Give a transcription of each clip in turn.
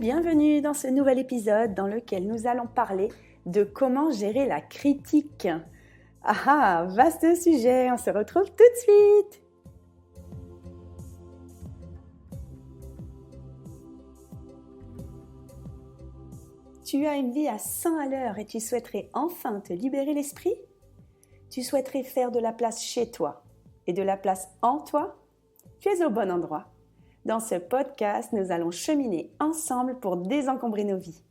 bienvenue dans ce nouvel épisode dans lequel nous allons parler de comment gérer la critique. Ah, vaste sujet, on se retrouve tout de suite. Tu as une vie à 100 à l'heure et tu souhaiterais enfin te libérer l'esprit? Tu souhaiterais faire de la place chez toi et de la place en toi? Tu es au bon endroit. Dans ce podcast, nous allons cheminer ensemble pour désencombrer nos vies.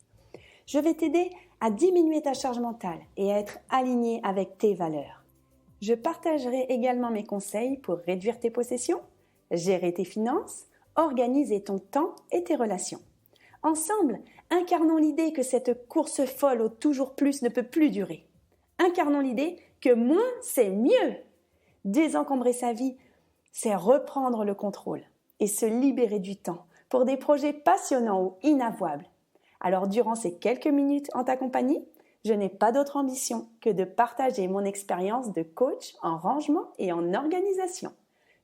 Je vais t'aider à diminuer ta charge mentale et à être aligné avec tes valeurs. Je partagerai également mes conseils pour réduire tes possessions, gérer tes finances, organiser ton temps et tes relations. Ensemble, incarnons l'idée que cette course folle au toujours plus ne peut plus durer. Incarnons l'idée que moins, c'est mieux. Désencombrer sa vie, c'est reprendre le contrôle et se libérer du temps pour des projets passionnants ou inavouables. Alors, durant ces quelques minutes en ta compagnie, je n'ai pas d'autre ambition que de partager mon expérience de coach en rangement et en organisation.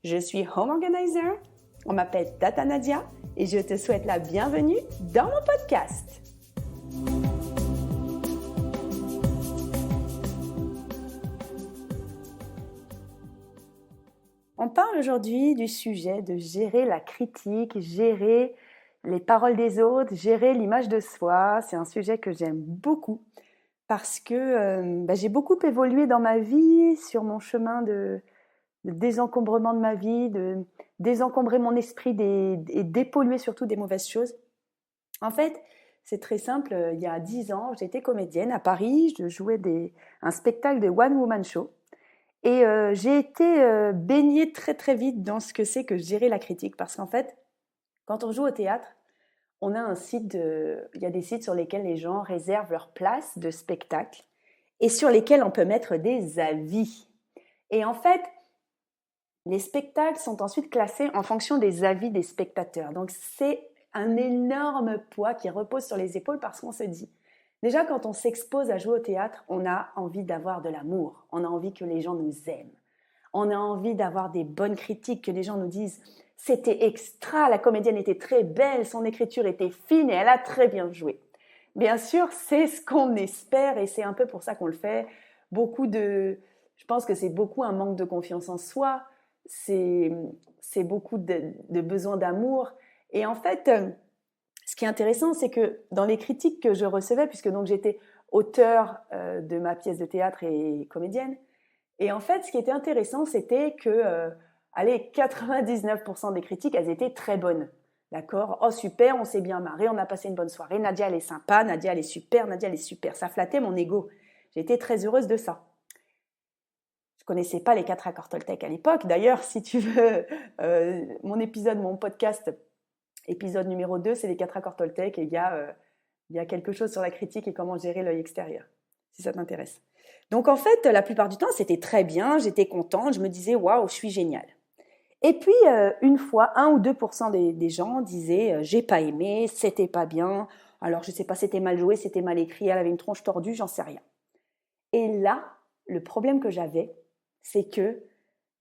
Je suis Home Organizer, on m'appelle Tata Nadia et je te souhaite la bienvenue dans mon podcast. On parle aujourd'hui du sujet de gérer la critique, gérer les paroles des autres, gérer l'image de soi. C'est un sujet que j'aime beaucoup parce que j'ai beaucoup évolué dans ma vie, sur mon chemin de désencombrement de ma vie, de désencombrer mon esprit et dépolluer surtout des mauvaises choses. En fait, c'est très simple. Il y a 10 ans, j'étais comédienne à Paris. Je jouais un spectacle de One Woman Show. Et j'ai été baignée très très vite dans ce que c'est que gérer la critique. Parce qu'en fait, quand on joue au théâtre, on a il y a des sites sur lesquels les gens réservent leur place de spectacle et sur lesquels on peut mettre des avis. Et en fait, les spectacles sont ensuite classés en fonction des avis des spectateurs. Donc c'est un énorme poids qui repose sur les épaules parce qu'on se dit, déjà, quand on s'expose à jouer au théâtre, on a envie d'avoir de l'amour. On a envie que les gens nous aiment. On a envie d'avoir des bonnes critiques, que les gens nous disent « C'était extra, la comédienne était très belle, son écriture était fine et elle a très bien joué. » Bien sûr, c'est ce qu'on espère et c'est un peu pour ça qu'on le fait. Je pense que c'est beaucoup un manque de confiance en soi. C'est beaucoup de besoin d'amour. Et en fait, ce qui est intéressant, c'est que dans les critiques que je recevais, puisque donc j'étais auteure de ma pièce de théâtre et comédienne, et en fait, ce qui était intéressant, c'était que, 99% des critiques, elles étaient très bonnes. D'accord ? Oh super, on s'est bien marré, on a passé une bonne soirée, Nadia elle est sympa, Nadia elle est super, Nadia elle est super. Ça flattait mon ego. J'étais très heureuse de ça. Je connaissais pas les 4 accords Toltec à l'époque. D'ailleurs, si tu veux, mon podcast, épisode numéro 2, c'est les 4 accords Toltec et il y a quelque chose sur la critique et comment gérer l'œil extérieur, si ça t'intéresse. Donc en fait, la plupart du temps, c'était très bien, j'étais contente, je me disais « Waouh, je suis géniale ». Et puis, une fois, 1 ou 2% des gens disaient « J'ai pas aimé, c'était pas bien, alors je sais pas, c'était mal joué, c'était mal écrit, elle avait une tronche tordue, j'en sais rien ». Et là, le problème que j'avais, c'est que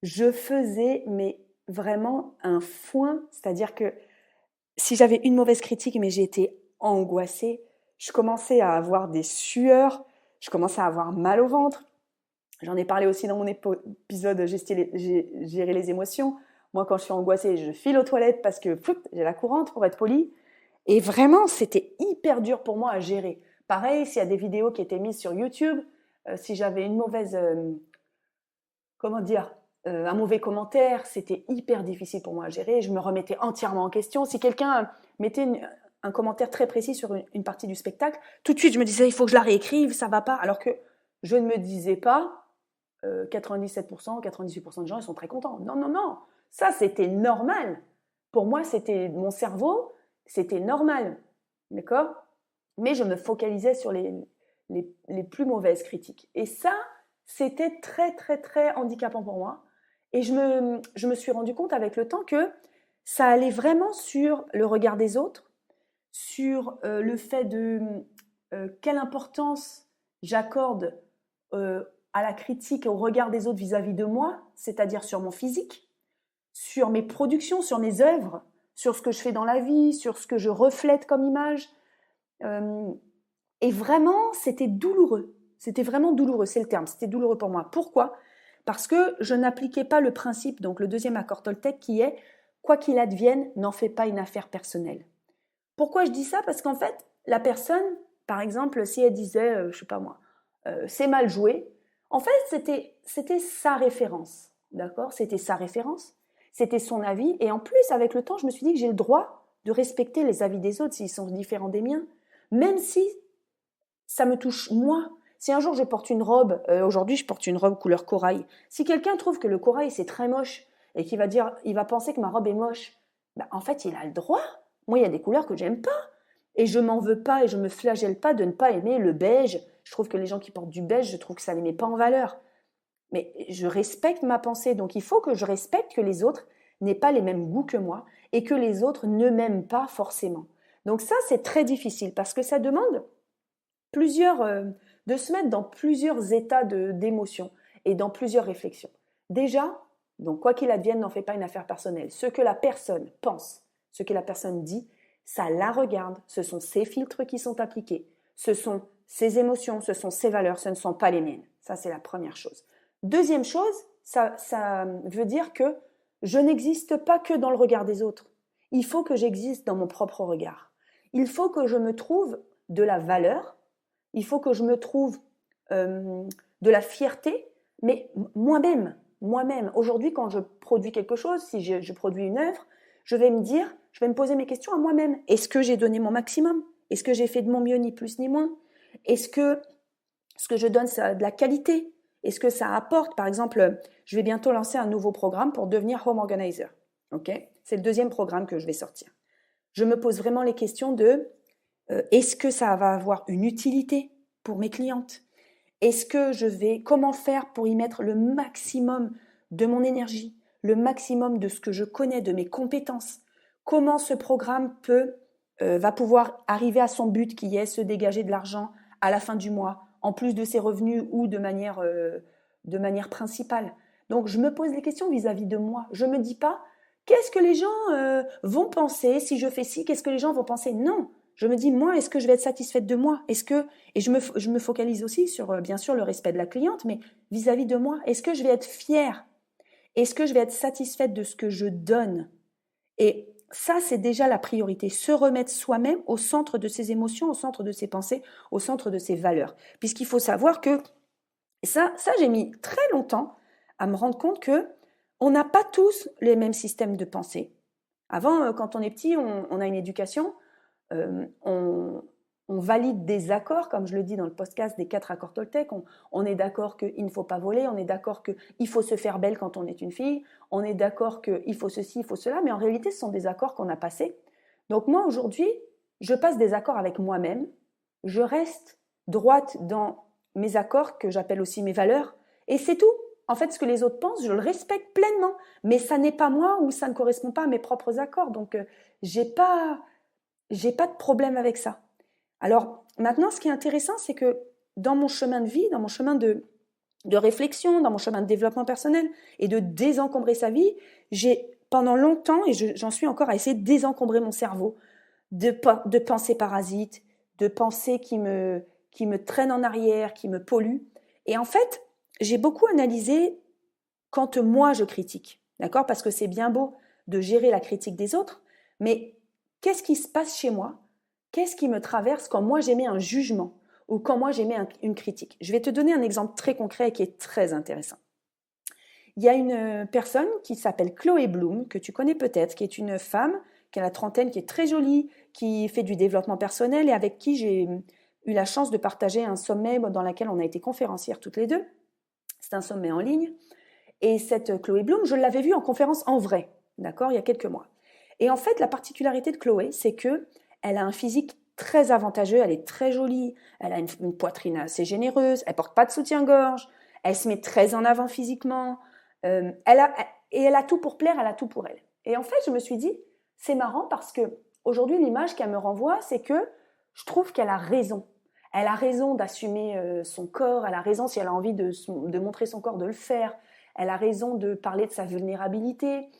je faisais vraiment un foin, c'est-à-dire que si j'avais une mauvaise critique, mais j'étais angoissée, je commençais à avoir des sueurs, je commençais à avoir mal au ventre. J'en ai parlé aussi dans mon épisode Gérer les émotions. Moi, quand je suis angoissée, je file aux toilettes parce que j'ai la courante, pour être polie. Et vraiment, c'était hyper dur pour moi à gérer. Pareil, s'il y a des vidéos qui étaient mises sur YouTube, si j'avais une mauvaise... un mauvais commentaire, c'était hyper difficile pour moi à gérer. Je me remettais entièrement en question. Si quelqu'un mettait un commentaire très précis sur une partie du spectacle, tout de suite, je me disais, il faut que je la réécrive, ça va pas. Alors que je ne me disais pas, 97%, 98% de gens, ils sont très contents. Non, non, non. Ça, c'était normal. Pour moi, c'était mon cerveau, c'était normal. D'accord ? Mais je me focalisais sur les plus mauvaises critiques. Et ça, c'était très, très, très handicapant pour moi. Et je me suis rendu compte avec le temps que ça allait vraiment sur le regard des autres, sur le fait de quelle importance j'accorde à la critique et au regard des autres vis-à-vis de moi, c'est-à-dire sur mon physique, sur mes productions, sur mes œuvres. sur ce que je fais dans la vie, sur ce que je reflète comme image. Et vraiment, c'était douloureux. C'était vraiment douloureux, c'est le terme. C'était douloureux pour moi. Pourquoi ? Parce que je n'appliquais pas le principe, donc le deuxième accord Toltec qui est « quoi qu'il advienne, n'en fais pas une affaire personnelle ». Pourquoi je dis ça ? Parce qu'en fait, la personne, par exemple, si elle disait, je sais pas moi, c'est mal joué, en fait, c'était sa référence, d'accord ? C'était sa référence, c'était son avis, et en plus, avec le temps, je me suis dit que j'ai le droit de respecter les avis des autres s'ils sont différents des miens, même si ça me touche moi. Si un jour je porte une robe, aujourd'hui je porte une robe couleur corail, si quelqu'un trouve que le corail c'est très moche et qu'il va dire, il va penser que ma robe est moche, ben, en fait il a le droit. Moi il y a des couleurs que j'aime pas et je m'en veux pas et je me flagelle pas de ne pas aimer le beige. Je trouve que les gens qui portent du beige, je trouve que ça les met pas en valeur. Mais je respecte ma pensée, donc il faut que je respecte que les autres n'aient pas les mêmes goûts que moi et que les autres ne m'aiment pas forcément. Donc ça c'est très difficile parce que ça demande de se mettre dans plusieurs états d'émotion et dans plusieurs réflexions. Déjà, donc quoi qu'il advienne, n'en fais pas une affaire personnelle. Ce que la personne pense, ce que la personne dit, ça la regarde. Ce sont ses filtres qui sont appliqués. Ce sont ses émotions, ce sont ses valeurs, ce ne sont pas les miennes. Ça, c'est la première chose. Deuxième chose, ça veut dire que je n'existe pas que dans le regard des autres. Il faut que j'existe dans mon propre regard. Il faut que je me trouve de la valeur. Il faut que je me trouve de la fierté, mais moi-même. Aujourd'hui, quand je produis quelque chose, si je produis une œuvre, je vais me poser mes questions à moi-même. Est-ce que j'ai donné mon maximum ? Est-ce que j'ai fait de mon mieux, ni plus ni moins ? Est-ce que ce que je donne, ça a de la qualité ? Est-ce que ça apporte ? Par exemple, je vais bientôt lancer un nouveau programme pour devenir home organizer. Okay ? C'est le deuxième programme que je vais sortir. Je me pose vraiment les questions de est-ce que ça va avoir une utilité pour mes clientes ? Comment faire pour y mettre le maximum de mon énergie, le maximum de ce que je connais, de mes compétences ? Comment ce programme va pouvoir arriver à son but qui est se dégager de l'argent à la fin du mois, en plus de ses revenus ou de manière principale ? Donc je me pose des questions vis-à-vis de moi. Je ne me dis pas qu'est-ce que les gens vont penser si je fais ci, qu'est-ce que les gens vont penser ? Non. Je me dis, moi, est-ce que je vais être satisfaite de moi ? Et je me focalise aussi sur, bien sûr, le respect de la cliente, mais vis-à-vis de moi, est-ce que je vais être fière ? Est-ce que je vais être satisfaite de ce que je donne ? Et ça, c'est déjà la priorité, se remettre soi-même au centre de ses émotions, au centre de ses pensées, au centre de ses valeurs. Puisqu'il faut savoir que, ça j'ai mis très longtemps à me rendre compte que on n'a pas tous les mêmes systèmes de pensée. Avant, quand on est petit, on a une éducation, on valide des accords, comme je le dis dans le podcast des 4 accords Toltec. On est d'accord qu'il ne faut pas voler, on est d'accord qu'il faut se faire belle quand on est une fille, on est d'accord qu'il faut ceci, il faut cela, mais en réalité, ce sont des accords qu'on a passés. Donc moi, aujourd'hui, je passe des accords avec moi-même, je reste droite dans mes accords, que j'appelle aussi mes valeurs, et c'est tout. En fait, ce que les autres pensent, je le respecte pleinement, mais ça n'est pas moi ou ça ne correspond pas à mes propres accords, donc j'ai pas de problème avec ça. Alors maintenant, ce qui est intéressant, c'est que dans mon chemin de vie, dans mon chemin de réflexion, dans mon chemin de développement personnel et de désencombrer sa vie, j'ai pendant longtemps, et j'en suis encore à essayer de désencombrer mon cerveau, de pensées parasites, de pensées qui me traînent en arrière, qui me polluent. Et en fait, j'ai beaucoup analysé quand moi je critique, d'accord ? Parce que c'est bien beau de gérer la critique des autres, mais qu'est-ce qui se passe chez moi ? Qu'est-ce qui me traverse quand moi j'émets un jugement ou quand moi j'émets une critique ? Je vais te donner un exemple très concret qui est très intéressant. Il y a une personne qui s'appelle Chloé Bloom, que tu connais peut-être, qui est une femme qui a la trentaine, qui est très jolie, qui fait du développement personnel et avec qui j'ai eu la chance de partager un sommet dans lequel on a été conférencières toutes les deux. C'est un sommet en ligne. Et cette Chloé Bloom, je l'avais vue en conférence en vrai, d'accord, il y a quelques mois. Et en fait, la particularité de Chloé, c'est que elle a un physique très avantageux, elle est très jolie, elle a une poitrine assez généreuse, elle porte pas de soutien-gorge, elle se met très en avant physiquement, elle a tout pour plaire, elle a tout pour elle. Et en fait, je me suis dit, c'est marrant parce que aujourd'hui, l'image qu'elle me renvoie, c'est que je trouve qu'elle a raison. Elle a raison d'assumer son corps, elle a raison si elle a envie de montrer son corps, de le faire. Elle a raison de parler de sa vulnérabilité.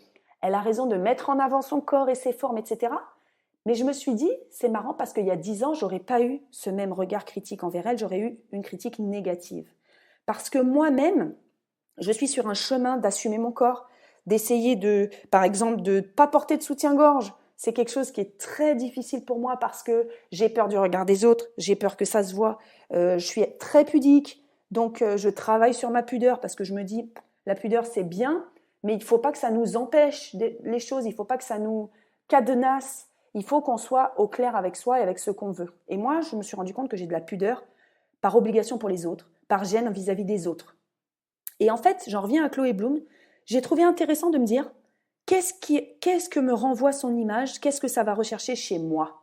elle a raison de mettre en avant son corps et ses formes, etc. Mais je me suis dit, c'est marrant parce qu'il y a 10 ans, j'aurais pas eu ce même regard critique envers elle, j'aurais eu une critique négative. Parce que moi-même, je suis sur un chemin d'assumer mon corps, d'essayer de, par exemple, de ne pas porter de soutien-gorge. C'est quelque chose qui est très difficile pour moi parce que j'ai peur du regard des autres, j'ai peur que ça se voit. Je suis très pudique, donc je travaille sur ma pudeur parce que je me dis, la pudeur c'est bien, mais il ne faut pas que ça nous empêche les choses, il ne faut pas que ça nous cadenasse. Il faut qu'on soit au clair avec soi et avec ce qu'on veut. Et moi, je me suis rendu compte que j'ai de la pudeur par obligation pour les autres, par gêne vis-à-vis des autres. Et en fait, j'en reviens à Chloé Bloom, j'ai trouvé intéressant de me dire, qu'est-ce que me renvoie son image? Qu'est-ce que ça va rechercher chez moi?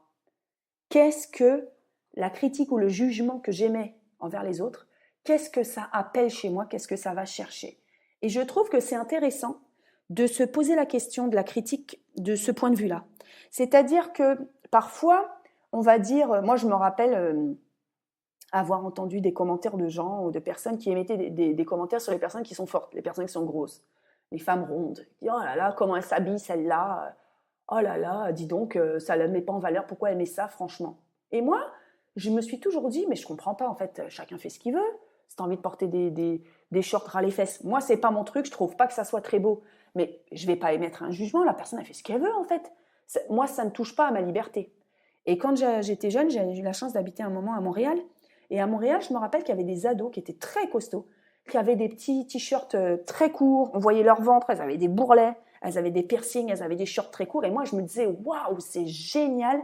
Qu'est-ce que la critique ou le jugement que j'émets envers les autres, qu'est-ce que ça appelle chez moi? Qu'est-ce que ça va chercher? Et je trouve que c'est intéressant de se poser la question de la critique de ce point de vue-là. C'est-à-dire que parfois, on va dire, moi je me rappelle avoir entendu des commentaires de gens ou de personnes qui émettaient des commentaires sur les personnes qui sont fortes, les personnes qui sont grosses, les femmes rondes. Qui, oh là là, comment elle s'habille celle-là? Oh là là, dis donc, ça ne la met pas en valeur, pourquoi elle met ça, franchement? Et moi, je me suis toujours dit, mais je comprends pas, en fait, chacun fait ce qu'il veut. Si tu as envie de porter des shorts ras les fesses, moi, c'est pas mon truc, je trouve pas que ça soit très beau. Mais je vais pas émettre un jugement, la personne, elle fait ce qu'elle veut, en fait. Moi, ça ne touche pas à ma liberté. Et quand j'étais jeune, j'ai eu la chance d'habiter un moment à Montréal. Et à Montréal, je me rappelle qu'il y avait des ados qui étaient très costauds, qui avaient des petits t-shirts très courts, on voyait leur ventre, elles avaient des bourrelets, elles avaient des piercings, elles avaient des shorts très courts. Et moi, je me disais, waouh, c'est génial,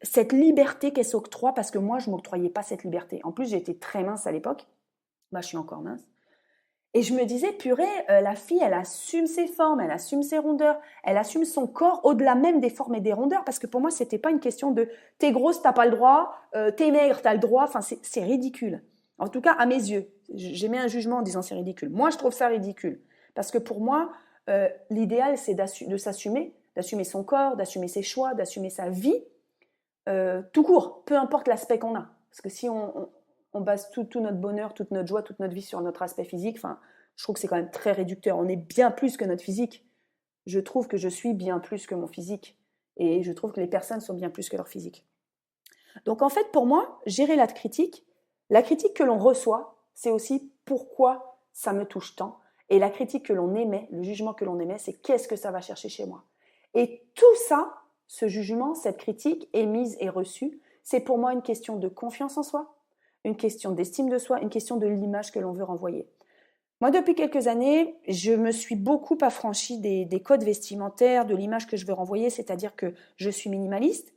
cette liberté qu'elle s'octroie, parce que moi, je ne m'octroyais pas cette liberté. En plus, j'étais très mince à l'époque. Bah, je suis encore mince. Et je me disais, purée, la fille, elle assume ses formes, elle assume ses rondeurs, elle assume son corps au-delà même des formes et des rondeurs, parce que pour moi, c'était pas une question de t'es grosse, t'as pas le droit, t'es maigre, t'as le droit. Enfin, c'est ridicule. En tout cas, à mes yeux, j'émets un jugement en disant c'est ridicule. Moi, je trouve ça ridicule, parce que pour moi, l'idéal, c'est de s'assumer, d'assumer son corps, d'assumer ses choix, d'assumer sa vie, tout court, peu importe l'aspect qu'on a. Parce que si on base tout notre bonheur, toute notre joie, toute notre vie sur notre aspect physique, enfin, je trouve que c'est quand même très réducteur. On est bien plus que notre physique. Je trouve que je suis bien plus que mon physique. Et je trouve que les personnes sont bien plus que leur physique. Donc en fait, pour moi, gérer la critique que l'on reçoit, c'est aussi pourquoi ça me touche tant. Et la critique que l'on émet, le jugement que l'on émet, c'est qu'est-ce que ça va chercher chez moi. Et tout ça, ce jugement, cette critique émise et reçue, c'est pour moi une question de confiance en soi, une question d'estime de soi, une question de l'image que l'on veut renvoyer. Moi, depuis quelques années, je me suis beaucoup affranchie des codes vestimentaires, de l'image que je veux renvoyer, c'est-à-dire que je suis minimaliste,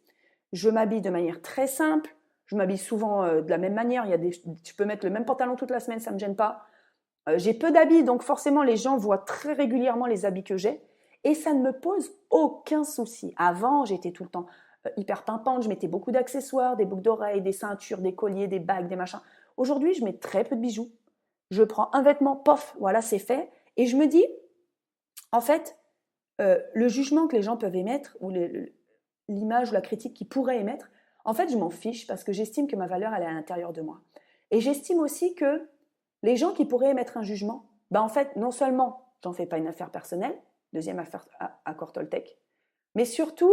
je m'habille de manière très simple, je m'habille souvent de la même manière, je peux mettre le même pantalon toute la semaine, ça ne me gêne pas. J'ai peu d'habits, donc forcément les gens voient très régulièrement les habits que j'ai, et ça ne me pose aucun souci. Avant, j'étais tout le temps hyper pimpante, je mettais beaucoup d'accessoires, des boucles d'oreilles, des ceintures, des colliers, des bagues, des machins. Aujourd'hui, je mets très peu de bijoux. Je prends un vêtement, pof, voilà, c'est fait. Et je me dis, en fait, le jugement que les gens peuvent émettre, ou l'image ou la critique qu'ils pourraient émettre, en fait, je m'en fiche parce que j'estime que ma valeur, elle est à l'intérieur de moi. Et j'estime aussi que les gens qui pourraient émettre un jugement, ben en fait, non seulement j'en fais pas une affaire personnelle, deuxième affaire à Cortoltech, mais surtout,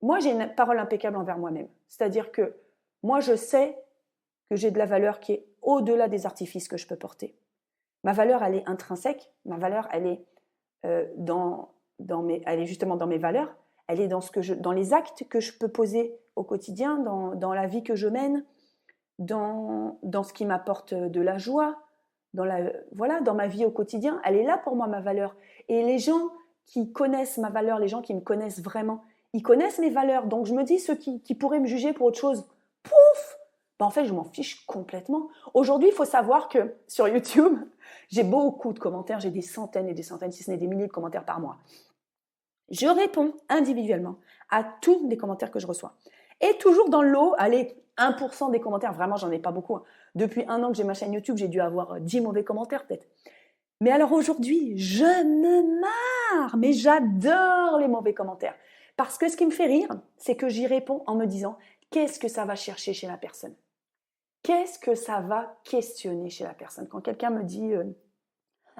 moi, j'ai une parole impeccable envers moi-même. C'est-à-dire que moi, je sais que j'ai de la valeur qui est au-delà des artifices que je peux porter. Ma valeur, elle est intrinsèque. Ma valeur, elle est elle est justement dans mes valeurs. Elle est dans les actes que je peux poser au quotidien, dans la vie que je mène, dans ce qui m'apporte de la joie, dans ma vie au quotidien. Elle est là pour moi, ma valeur. Et les gens qui connaissent ma valeur, les gens qui me connaissent vraiment, ils connaissent mes valeurs. Donc je me dis, ceux qui pourraient me juger pour autre chose, pouf, ben en fait, je m'en fiche complètement. Aujourd'hui, il faut savoir que sur YouTube, j'ai beaucoup de commentaires, j'ai des centaines et des centaines, si ce n'est des milliers de commentaires par mois. Je réponds individuellement à tous les commentaires que je reçois. Et toujours dans le lot, allez, 1% des commentaires, vraiment, j'en ai pas beaucoup. Depuis 1 an que j'ai ma chaîne YouTube, j'ai dû avoir 10 mauvais commentaires peut-être. Mais alors aujourd'hui, je me marre, mais j'adore les mauvais commentaires. Parce que ce qui me fait rire, c'est que j'y réponds en me disant, qu'est-ce que ça va chercher chez la personne? Qu'est-ce que ça va questionner chez la personne? Quand quelqu'un me dit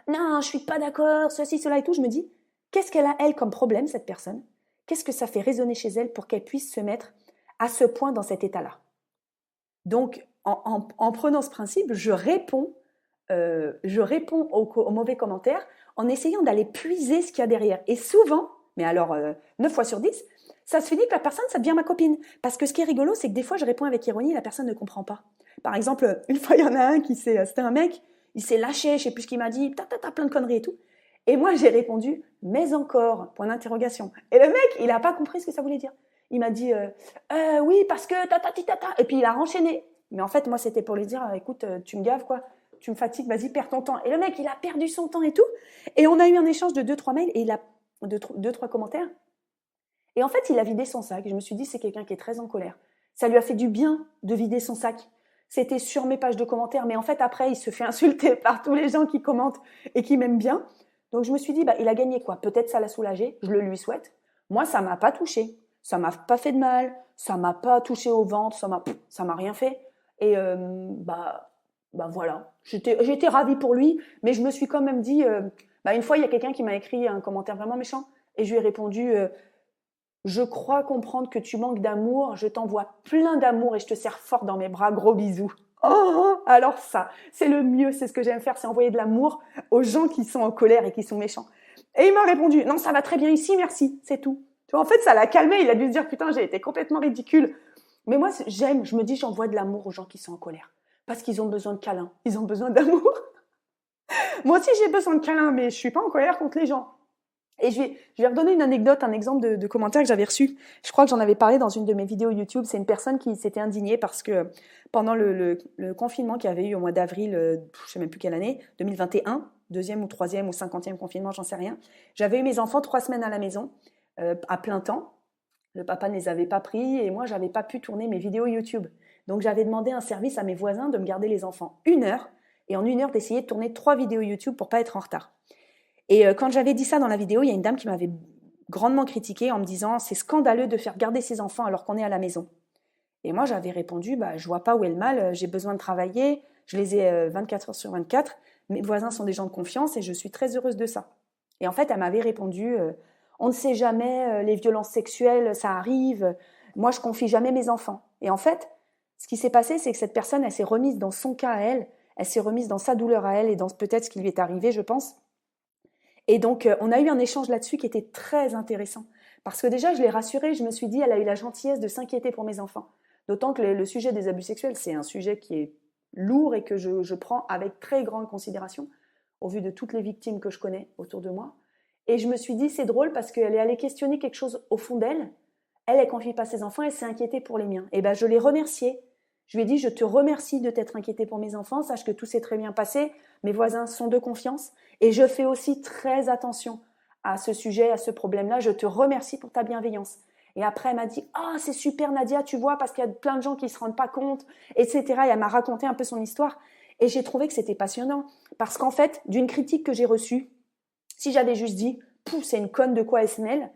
non, je suis pas d'accord, ceci, cela et tout, je me dis Qu'est-ce qu'elle a, elle, comme problème, cette personne? Qu'est-ce que ça fait résonner chez elle pour qu'elle puisse se mettre à ce point dans cet état-là? Donc, en prenant ce principe, je réponds aux mauvais commentaires en essayant d'aller puiser ce qu'il y a derrière. Et souvent, mais alors 9 fois sur 10, ça se finit que la personne, ça devient ma copine. Parce que ce qui est rigolo, c'est que des fois, je réponds avec ironie et la personne ne comprend pas. Par exemple, une fois, il y en a un c'était un mec, il s'est lâché, je sais plus ce qu'il m'a dit, t'as plein de conneries et tout. Et moi, j'ai répondu, mais encore, point d'interrogation. Et le mec, il n'a pas compris ce que ça voulait dire. Il m'a dit, oui, parce que tata. Et puis il a enchaîné. Mais en fait, moi, c'était pour lui dire, écoute, tu me gaves, quoi. Tu me fatigues, vas-y, perds ton temps. Et le mec, il a perdu son temps et tout. Et on a eu un échange de 2-3 mails et il a 2-3 commentaires. Et en fait, il a vidé son sac. Je me suis dit, c'est quelqu'un qui est très en colère. Ça lui a fait du bien de vider son sac. C'était sur mes pages de commentaires. Mais en fait, après, il se fait insulter par tous les gens qui commentent et qui m'aiment bien. Donc, je me suis dit, il a gagné quoi? Peut-être ça l'a soulagé. Je le lui souhaite. Moi, ça m'a pas touché. Ça m'a pas fait de mal. Ça m'a pas touché au ventre. Ça m'a rien fait. Et voilà. J'étais ravie pour lui. Mais je me suis quand même dit, une fois, il y a quelqu'un qui m'a écrit un commentaire vraiment méchant. Et je lui ai répondu, je crois comprendre que tu manques d'amour. Je t'envoie plein d'amour et je te serre fort dans mes bras. Gros bisous. Oh, alors ça, c'est le mieux, c'est ce que j'aime faire, c'est envoyer de l'amour aux gens qui sont en colère et qui sont méchants. Et il m'a répondu, non, ça va très bien ici, merci, c'est tout. Tu vois, en fait, ça l'a calmé, il a dû se dire, putain, j'ai été complètement ridicule. Mais moi, j'aime, je me dis, j'envoie de l'amour aux gens qui sont en colère. Parce qu'ils ont besoin de câlins, ils ont besoin d'amour. Moi aussi, j'ai besoin de câlins, mais je suis pas en colère contre les gens. Et je vais redonner une anecdote, un exemple de commentaire que j'avais reçu. Je crois que j'en avais parlé dans une de mes vidéos YouTube. C'est une personne qui s'était indignée parce que pendant le confinement qu'il y avait eu au mois d'avril, je sais même plus quelle année, 2021, deuxième ou troisième ou 50e confinement, j'en sais rien. J'avais eu mes enfants 3 semaines à la maison, à plein temps. Le papa ne les avait pas pris et moi, j'avais pas pu tourner mes vidéos YouTube. Donc, j'avais demandé un service à mes voisins de me garder les enfants 1 heure et en 1 heure d'essayer de tourner 3 vidéos YouTube pour pas être en retard. Et quand j'avais dit ça dans la vidéo, il y a une dame qui m'avait grandement critiquée en me disant « c'est scandaleux de faire garder ses enfants alors qu'on est à la maison ». Et moi, j'avais répondu « je vois pas où est le mal, j'ai besoin de travailler, je les ai 24 heures sur 24, mes voisins sont des gens de confiance et je suis très heureuse de ça ». Et en fait, elle m'avait répondu « on ne sait jamais, les violences sexuelles, ça arrive, moi je confie jamais mes enfants ». Et en fait, ce qui s'est passé, c'est que cette personne, elle s'est remise dans son cas à elle s'est remise dans sa douleur à elle et dans peut-être ce qui lui est arrivé, je pense. Et donc, on a eu un échange là-dessus qui était très intéressant. Parce que déjà, je l'ai rassurée, je me suis dit, elle a eu la gentillesse de s'inquiéter pour mes enfants. D'autant que le sujet des abus sexuels, c'est un sujet qui est lourd et que je prends avec très grande considération, au vu de toutes les victimes que je connais autour de moi. Et je me suis dit, c'est drôle parce qu'elle est allée questionner quelque chose au fond d'elle. Elle ne confie pas ses enfants, elle s'est inquiétée pour les miens. Et je l'ai remerciée. Je lui ai dit, je te remercie de t'être inquiétée pour mes enfants, sache que tout s'est très bien passé, mes voisins sont de confiance, et je fais aussi très attention à ce sujet, à ce problème-là, je te remercie pour ta bienveillance. Et après, elle m'a dit, c'est super Nadia, tu vois, parce qu'il y a plein de gens qui ne se rendent pas compte, etc. Et elle m'a raconté un peu son histoire, et j'ai trouvé que c'était passionnant, parce qu'en fait, d'une critique que j'ai reçue, si j'avais juste dit, c'est une conne de quoi elle se mêle,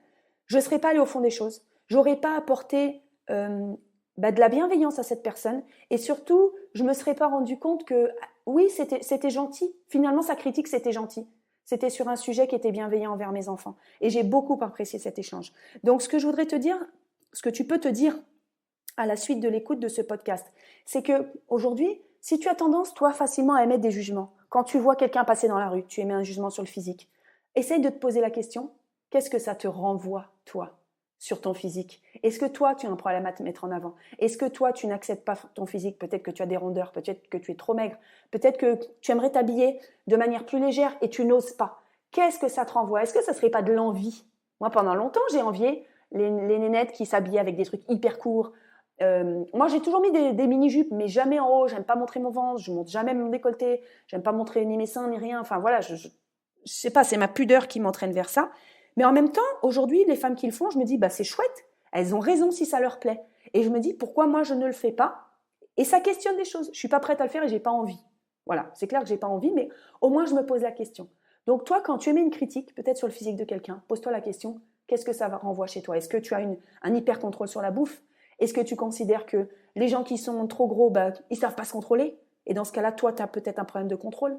je ne serais pas allée au fond des choses, j'aurais pas apporté de la bienveillance à cette personne et surtout, je me serais pas rendu compte que oui, c'était gentil. Finalement, sa critique, c'était gentil. C'était sur un sujet qui était bienveillant envers mes enfants. Et j'ai beaucoup apprécié cet échange. Donc, ce que je voudrais te dire, ce que tu peux te dire à la suite de l'écoute de ce podcast, c'est que aujourd'hui, si tu as tendance, toi, facilement à émettre des jugements, quand tu vois quelqu'un passer dans la rue, tu émets un jugement sur le physique, essaye de te poser la question, qu'est-ce que ça te renvoie, toi, sur ton physique? Est-ce que toi, tu as un problème à te mettre en avant? Est-ce que toi, tu n'acceptes pas ton physique? Peut-être que tu as des rondeurs, peut-être que tu es trop maigre, peut-être que tu aimerais t'habiller de manière plus légère et tu n'oses pas. Qu'est-ce que ça te renvoie? Est-ce que ça ne serait pas de l'envie? Moi, pendant longtemps, j'ai envié les nénettes qui s'habillaient avec des trucs hyper courts. Moi, j'ai toujours mis des mini-jupes, mais jamais en haut. J'aime pas montrer mon ventre, je monte jamais mon décolleté. J'aime pas montrer ni mes seins, ni rien. Enfin, voilà, je sais pas, c'est ma pudeur qui m'entraîne vers ça. Mais en même temps, aujourd'hui, les femmes qui le font, je me dis, c'est chouette. Elles ont raison si ça leur plaît. Et je me dis, pourquoi moi, je ne le fais pas? Et ça questionne des choses. Je suis pas prête à le faire et j'ai pas envie. Voilà, c'est clair que j'ai pas envie, mais au moins, je me pose la question. Donc toi, quand tu émets une critique, peut-être sur le physique de quelqu'un, pose-toi la question, qu'est-ce que ça renvoie chez toi? Est-ce que tu as un hyper-contrôle sur la bouffe? Est-ce que tu considères que les gens qui sont trop gros, ils savent pas se contrôler? Et dans ce cas-là, toi, tu as peut-être un problème de contrôle.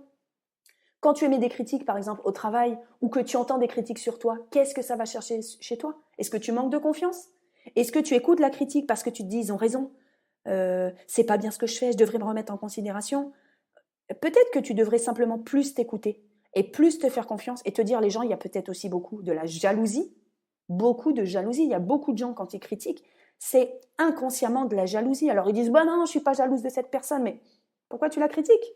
Quand tu émets des critiques, par exemple, au travail, ou que tu entends des critiques sur toi, qu'est-ce que ça va chercher chez toi? Est-ce que tu manques de confiance? Est-ce que tu écoutes la critique parce que tu te dis, ils ont raison, c'est pas bien ce que je fais, je devrais me remettre en considération? Peut-être que tu devrais simplement plus t'écouter et plus te faire confiance et te dire, les gens, il y a peut-être aussi beaucoup de la jalousie, beaucoup de jalousie. Il y a beaucoup de gens, quand ils critiquent, c'est inconsciemment de la jalousie. Alors ils disent, bah non, je suis pas jalouse de cette personne, mais pourquoi tu la critiques?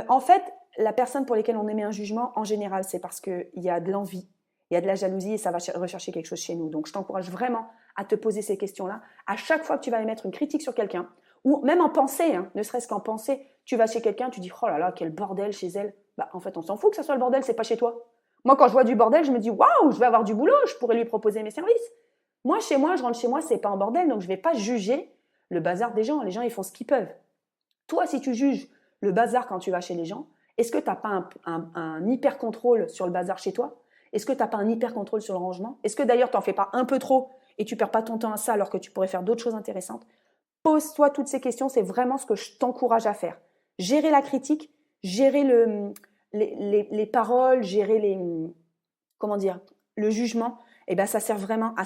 En fait, la personne pour laquelle on émet un jugement, en général, c'est parce qu'il y a de l'envie, il y a de la jalousie et ça va rechercher quelque chose chez nous. Donc, je t'encourage vraiment à te poser ces questions-là. À chaque fois que tu vas émettre une critique sur quelqu'un, ou même en pensée, hein, ne serait-ce qu'en pensée, tu vas chez quelqu'un, tu dis « Oh là là, quel bordel chez elle !» Bah, en fait, on s'en fout que ça soit le bordel, c'est pas chez toi. Moi, quand je vois du bordel, je me dis « Waouh, je vais avoir du boulot, je pourrais lui proposer mes services. » Moi, chez moi, je rentre chez moi, c'est pas en bordel, donc je vais pas juger le bazar des gens. Les gens, ils font ce qu'ils peuvent. Toi, si tu juges le bazar quand tu vas chez les gens, est-ce que tu n'as pas un hyper-contrôle sur le bazar chez toi? Est-ce que tu n'as pas un hyper-contrôle sur le rangement? Est-ce que d'ailleurs, tu n'en fais pas un peu trop et tu ne perds pas ton temps à ça alors que tu pourrais faire d'autres choses intéressantes? Pose-toi toutes ces questions, c'est vraiment ce que je t'encourage à faire. Gérer la critique, gérer les paroles, gérer le jugement, et ben ça sert vraiment à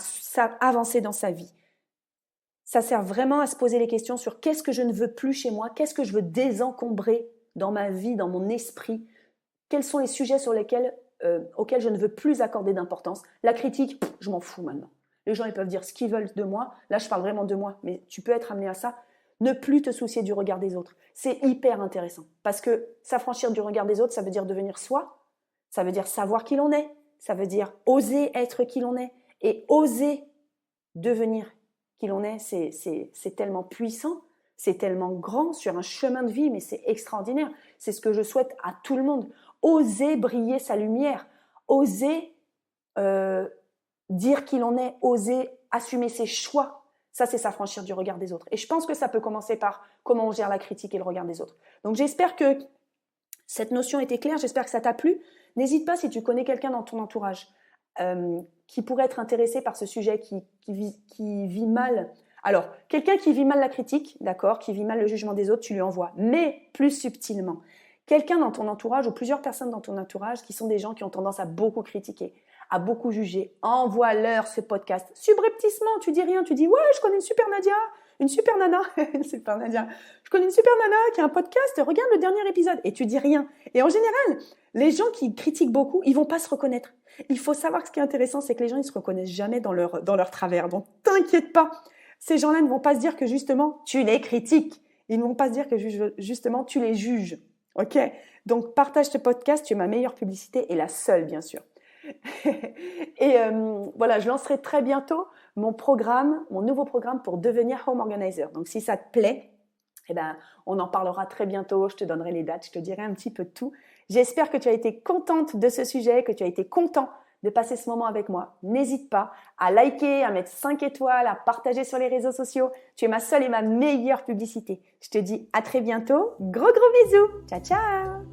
avancer dans sa vie. Ça sert vraiment à se poser les questions sur qu'est-ce que je ne veux plus chez moi, qu'est-ce que je veux désencombrer dans ma vie, dans mon esprit, quels sont les sujets auxquels je ne veux plus accorder d'importance. La critique, je m'en fous maintenant. Les gens, ils peuvent dire ce qu'ils veulent de moi. Là, je parle vraiment de moi, mais tu peux être amené à ça. Ne plus te soucier du regard des autres. C'est hyper intéressant parce que s'affranchir du regard des autres, ça veut dire devenir soi, ça veut dire savoir qui l'on est, ça veut dire oser être qui l'on est et oser devenir qui l'on est, c'est tellement puissant, c'est tellement grand sur un chemin de vie, mais c'est extraordinaire. C'est ce que je souhaite à tout le monde. Oser briller sa lumière, oser dire qui l'on est, oser assumer ses choix. Ça, c'est s'affranchir du regard des autres. Et je pense que ça peut commencer par comment on gère la critique et le regard des autres. Donc j'espère que cette notion était claire, j'espère que ça t'a plu. N'hésite pas si tu connais quelqu'un dans ton entourage qui pourrait être intéressé par ce sujet, qui vit mal. Alors, quelqu'un qui vit mal la critique, d'accord, qui vit mal le jugement des autres, tu lui envoies, mais plus subtilement. Quelqu'un dans ton entourage ou plusieurs personnes dans ton entourage qui sont des gens qui ont tendance à beaucoup critiquer, à beaucoup juger, envoie-leur ce podcast. Subrepticement, tu dis rien, tu dis « Ouais, je connais une super Nadia, une super nana, une super Nadia. Je connais une super nana qui a un podcast, regarde le dernier épisode. » Et tu dis rien. Et en général, les gens qui critiquent beaucoup, ils vont pas se reconnaître. Il faut savoir que ce qui est intéressant, c'est que les gens, ils se reconnaissent jamais dans leur travers. Donc, t'inquiète pas. Ces gens-là ne vont pas se dire que justement, tu les critiques. Ils ne vont pas se dire que justement, tu les juges. Ok? Donc, partage ce podcast. Tu es ma meilleure publicité et la seule, bien sûr. Et voilà, je lancerai très bientôt mon nouveau programme pour devenir home organizer. Donc, si ça te plaît, eh ben, on en parlera très bientôt. Je te donnerai les dates, je te dirai un petit peu de tout. J'espère que tu as été contente de ce sujet, que tu as été content de passer ce moment avec moi. N'hésite pas à liker, à mettre 5 étoiles, à partager sur les réseaux sociaux. Tu es ma seule et ma meilleure publicité. Je te dis à très bientôt. Gros bisous. Ciao, ciao.